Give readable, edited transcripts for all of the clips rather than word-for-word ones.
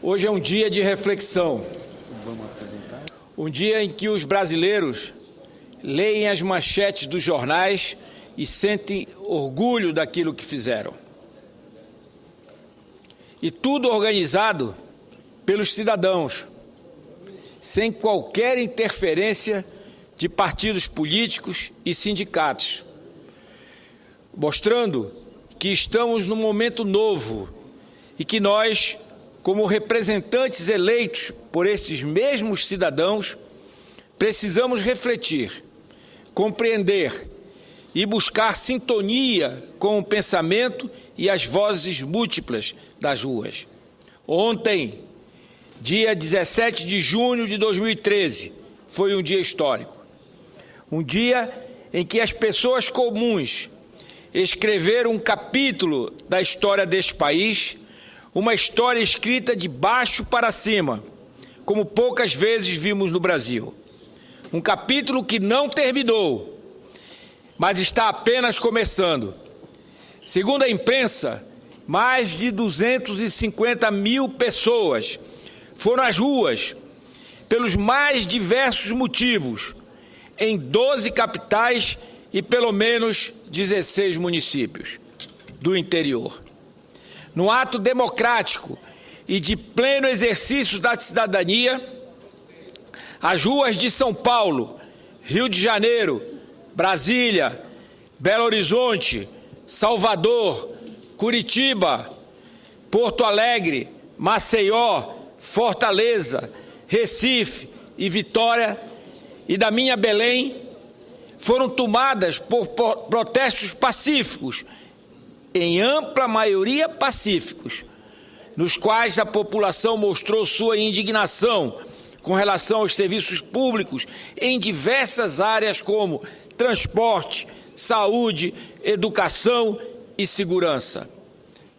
Hoje é um dia de reflexão, um dia em que os brasileiros leem as manchetes dos jornais e sentem orgulho daquilo que fizeram. E tudo organizado pelos cidadãos, sem qualquer interferência de partidos políticos e sindicatos, mostrando que estamos num momento novo e que nós, como representantes eleitos por esses mesmos cidadãos, precisamos refletir, compreender e buscar sintonia com o pensamento e as vozes múltiplas das ruas. Ontem, dia 17 de junho de 2013, foi um dia histórico. Um dia em que as pessoas comuns escreveram um capítulo da história deste país, uma história escrita de baixo para cima, como poucas vezes vimos no Brasil. Um capítulo que não terminou, mas está apenas começando. Segundo a imprensa, mais de 250 mil pessoas foram às ruas pelos mais diversos motivos, em 12 capitais e pelo menos 16 municípios do interior. No ato democrático e de pleno exercício da cidadania, as ruas de São Paulo, Rio de Janeiro, Brasília, Belo Horizonte, Salvador, Curitiba, Porto Alegre, Maceió, Fortaleza, Recife e Vitória e da minha Belém foram tomadas por protestos pacíficos, em ampla maioria pacíficos, nos quais a população mostrou sua indignação com relação aos serviços públicos em diversas áreas como transporte, saúde, educação e segurança.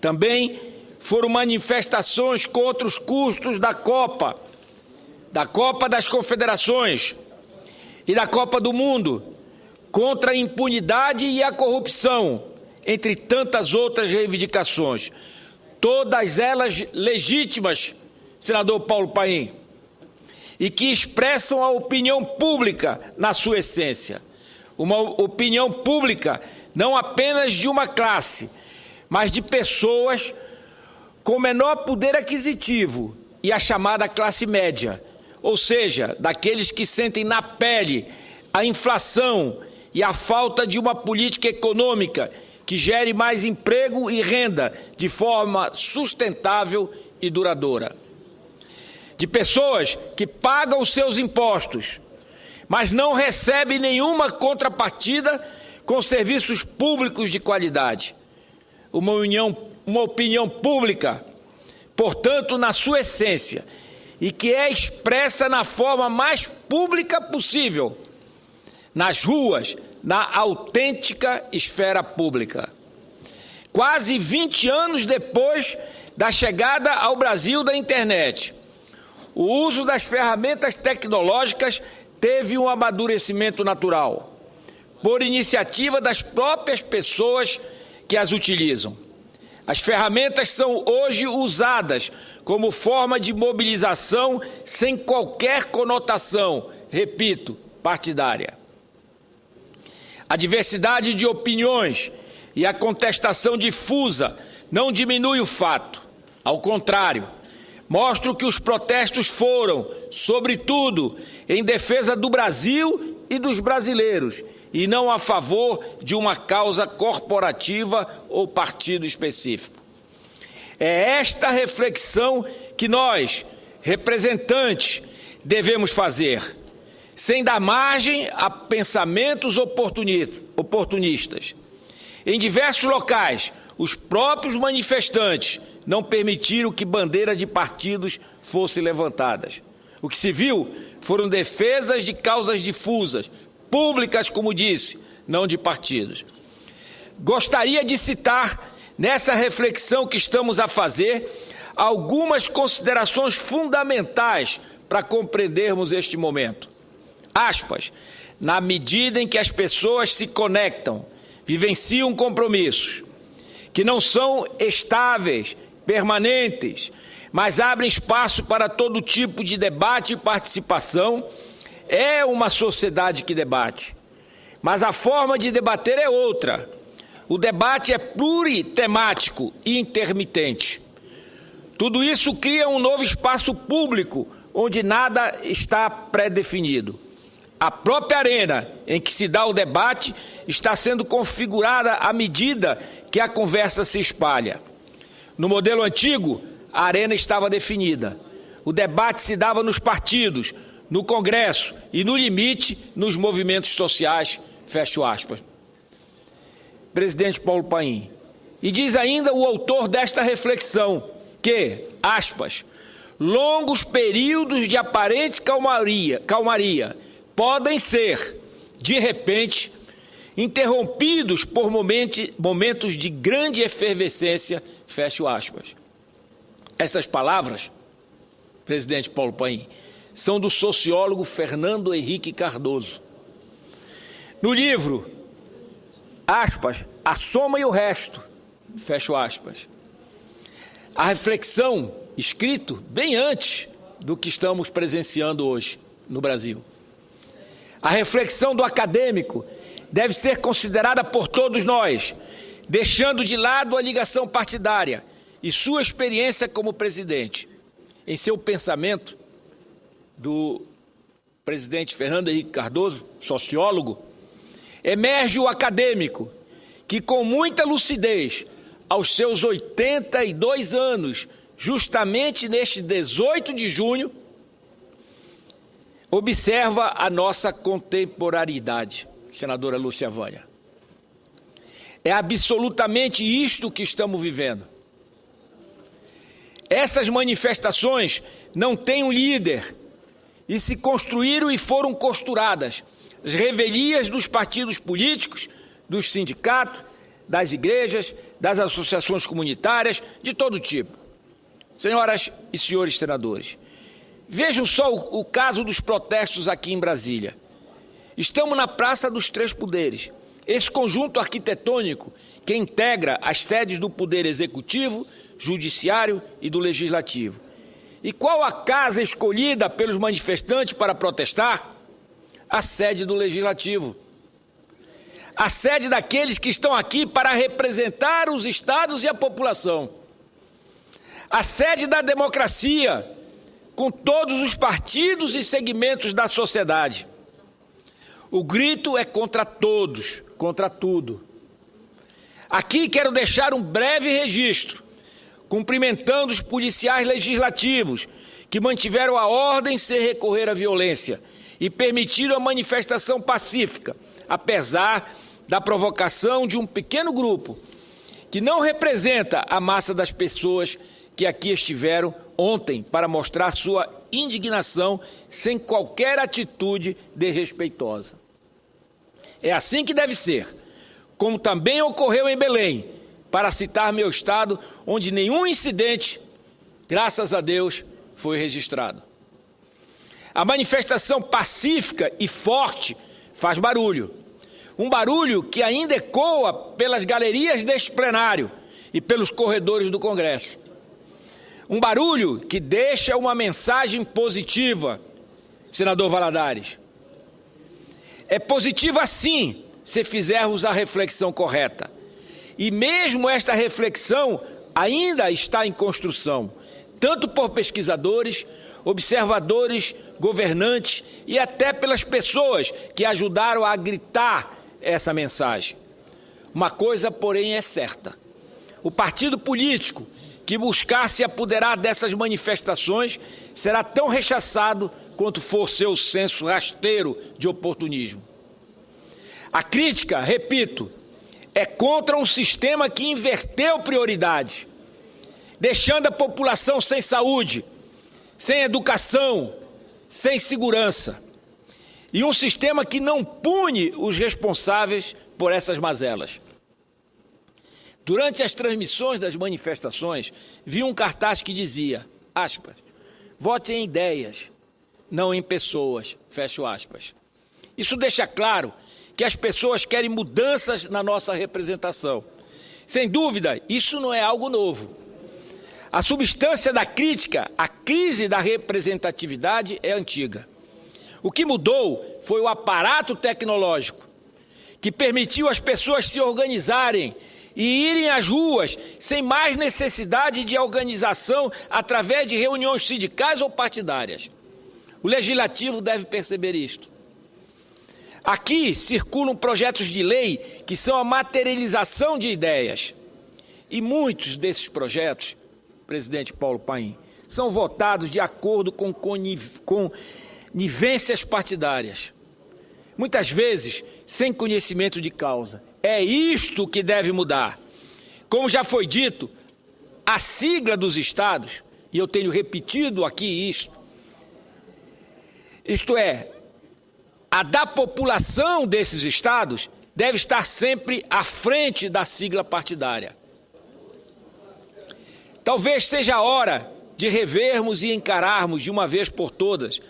Também foram manifestações contra os custos da Copa das Confederações e da Copa do Mundo, contra a impunidade e a corrupção, entre tantas outras reivindicações, todas elas legítimas, senador Paulo Paim, e que expressam a opinião pública na sua essência. Uma opinião pública não apenas de uma classe, mas de pessoas com menor poder aquisitivo e a chamada classe média, ou seja, daqueles que sentem na pele a inflação e a falta de uma política econômica que gere mais emprego e renda de forma sustentável e duradoura. De pessoas que pagam os seus impostos, mas não recebem nenhuma contrapartida com serviços públicos de qualidade. Uma opinião pública, portanto, na sua essência, e que é expressa na forma mais pública possível, nas ruas, na autêntica esfera pública. Quase 20 anos depois da chegada ao Brasil da internet, o uso das ferramentas tecnológicas teve um amadurecimento natural, por iniciativa das próprias pessoas que as utilizam. As ferramentas são hoje usadas como forma de mobilização sem qualquer conotação, repito, partidária. A diversidade de opiniões e a contestação difusa não diminui o fato. Ao contrário, mostram que os protestos foram, sobretudo, em defesa do Brasil e dos brasileiros, e não a favor de uma causa corporativa ou partido específico. É esta reflexão que nós, representantes, devemos fazer, sem dar margem a pensamentos oportunistas. Em diversos locais, os próprios manifestantes não permitiram que bandeiras de partidos fossem levantadas. O que se viu foram defesas de causas difusas, públicas, como disse, não de partidos. Gostaria de citar, nessa reflexão que estamos a fazer, algumas considerações fundamentais para compreendermos este momento. Aspas, na medida em que as pessoas se conectam, vivenciam compromissos que não são estáveis, permanentes, mas abrem espaço para todo tipo de debate e participação. É uma sociedade que debate, mas a forma de debater é outra. O debate é pluritemático e intermitente. Tudo isso cria um novo espaço público, onde nada está pré-definido. A própria arena em que se dá o debate está sendo configurada à medida que a conversa se espalha. No modelo antigo, a arena estava definida. O debate se dava nos partidos, no Congresso e, no limite, nos movimentos sociais, fecho aspas. Presidente Paulo Paim. E diz ainda o autor desta reflexão que, aspas, longos períodos de aparente calmaria podem ser, de repente, interrompidos por momentos de grande efervescência, fecho aspas. Estas palavras, presidente Paulo Paim, são do sociólogo Fernando Henrique Cardoso. No livro, aspas, a soma e o resto, fecho aspas. A reflexão, escrito bem antes do que estamos presenciando hoje no Brasil. A reflexão do acadêmico deve ser considerada por todos nós, deixando de lado a ligação partidária e sua experiência como presidente. Em seu pensamento, do presidente Fernando Henrique Cardoso, sociólogo, emerge o acadêmico que, com muita lucidez, aos seus 82 anos, justamente neste 18 de junho, observa a nossa contemporaneidade, senadora Lúcia Vânia. É absolutamente isto que estamos vivendo. Essas manifestações não têm um líder e se construíram e foram costuradas. As revelias dos partidos políticos, dos sindicatos, das igrejas, das associações comunitárias, de todo tipo. Senhoras e senhores senadores, vejam só o caso dos protestos aqui em Brasília. Estamos na Praça dos Três Poderes. Esse conjunto arquitetônico que integra as sedes do Poder Executivo, Judiciário e do Legislativo. E qual a casa escolhida pelos manifestantes para protestar? A sede do Legislativo. A sede daqueles que estão aqui para representar os estados e a população. A sede da democracia, com todos os partidos e segmentos da sociedade. O grito é contra todos, contra tudo. Aqui quero deixar um breve registro, cumprimentando os policiais legislativos que mantiveram a ordem sem recorrer à violência e permitiram a manifestação pacífica, apesar da provocação de um pequeno grupo que não representa a massa das pessoas que aqui estiveram ontem para mostrar sua indignação sem qualquer atitude desrespeitosa. É assim que deve ser, como também ocorreu em Belém, para citar meu estado, onde nenhum incidente, graças a Deus, foi registrado. A manifestação pacífica e forte faz barulho. Um barulho que ainda ecoa pelas galerias deste plenário e pelos corredores do Congresso. Um barulho que deixa uma mensagem positiva, senador Valadares. É positiva sim, se fizermos a reflexão correta. E mesmo esta reflexão ainda está em construção, tanto por pesquisadores, observadores, governantes e até pelas pessoas que ajudaram a gritar essa mensagem. Uma coisa, porém, é certa. O partido político que buscar se apoderar dessas manifestações será tão rechaçado quanto for seu senso rasteiro de oportunismo. A crítica, repito, é contra um sistema que inverteu prioridades, deixando a população sem saúde, sem educação, sem segurança. E um sistema que não pune os responsáveis por essas mazelas. Durante as transmissões das manifestações, vi um cartaz que dizia, aspas, vote em ideias, não em pessoas, fecho aspas. Isso deixa claro que as pessoas querem mudanças na nossa representação. Sem dúvida, isso não é algo novo. A substância da crítica, a crise da representatividade é antiga. O que mudou foi o aparato tecnológico, que permitiu às pessoas se organizarem e irem às ruas sem mais necessidade de organização através de reuniões sindicais ou partidárias. O Legislativo deve perceber isto. Aqui circulam projetos de lei que são a materialização de ideias. E muitos desses projetos, presidente Paulo Paim, são votados de acordo com conivências partidárias. Muitas vezes, sem conhecimento de causa. É isto que deve mudar. Como já foi dito, a sigla dos estados, e eu tenho repetido aqui isto é, a da população desses estados deve estar sempre à frente da sigla partidária. Talvez seja a hora de revermos e encararmos de uma vez por todas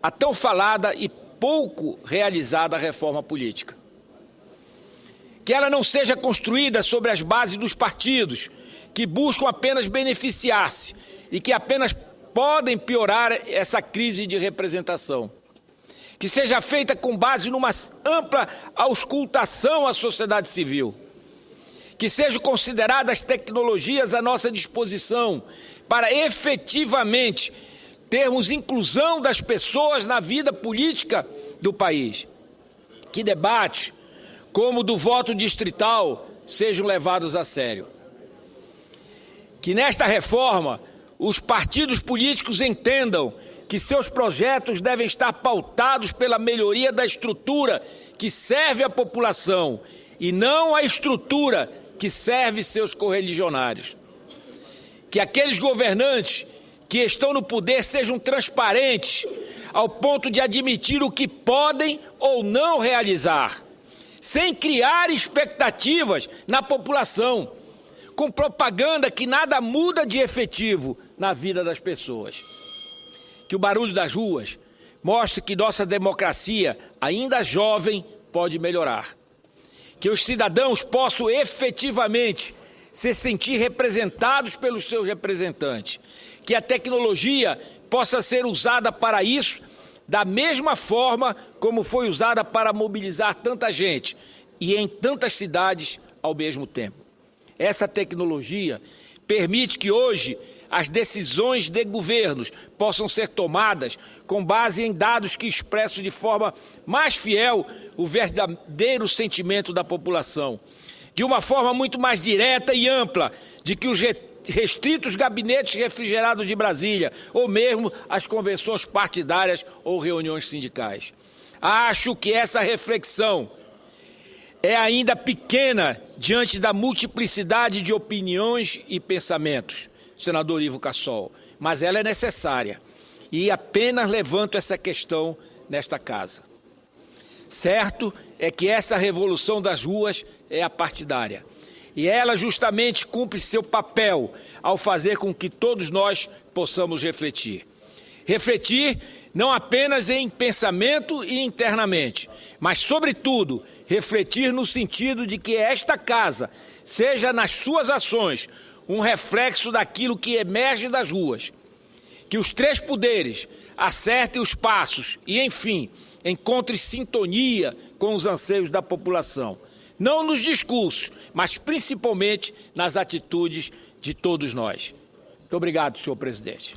a tão falada e pouco realizada reforma política. Que ela não seja construída sobre as bases dos partidos, que buscam apenas beneficiar-se e que apenas podem piorar essa crise de representação. Que seja feita com base numa ampla auscultação à sociedade civil. Que sejam consideradas tecnologias à nossa disposição para efetivamente termos inclusão das pessoas na vida política do país. Que debates, como o do voto distrital, sejam levados a sério. Que nesta reforma, os partidos políticos entendam que seus projetos devem estar pautados pela melhoria da estrutura que serve à população e não a estrutura que serve seus correligionários. Que aqueles governantes que estão no poder sejam transparentes ao ponto de admitir o que podem ou não realizar, sem criar expectativas na população, com propaganda que nada muda de efetivo na vida das pessoas. Que o barulho das ruas mostre que nossa democracia, ainda jovem, pode melhorar. Que os cidadãos possam efetivamente se sentir representados pelos seus representantes. Que a tecnologia possa ser usada para isso da mesma forma como foi usada para mobilizar tanta gente e em tantas cidades ao mesmo tempo. Essa tecnologia permite que hoje as decisões de governos possam ser tomadas com base em dados que expressam de forma mais fiel o verdadeiro sentimento da população, de uma forma muito mais direta e ampla de que os restritos gabinetes refrigerados de Brasília, ou mesmo as convenções partidárias ou reuniões sindicais. Acho que essa reflexão é ainda pequena diante da multiplicidade de opiniões e pensamentos, senador Ivo Cassol, mas ela é necessária e apenas levanto essa questão nesta casa. Certo é que essa revolução das ruas é a partidária. E ela justamente cumpre seu papel ao fazer com que todos nós possamos refletir. Refletir não apenas em pensamento e internamente, mas, sobretudo, refletir no sentido de que esta casa seja, nas suas ações, um reflexo daquilo que emerge das ruas. Que os três poderes acertem os passos e, enfim, encontrem sintonia com os anseios da população. Não nos discursos, mas principalmente nas atitudes de todos nós. Muito obrigado, senhor presidente.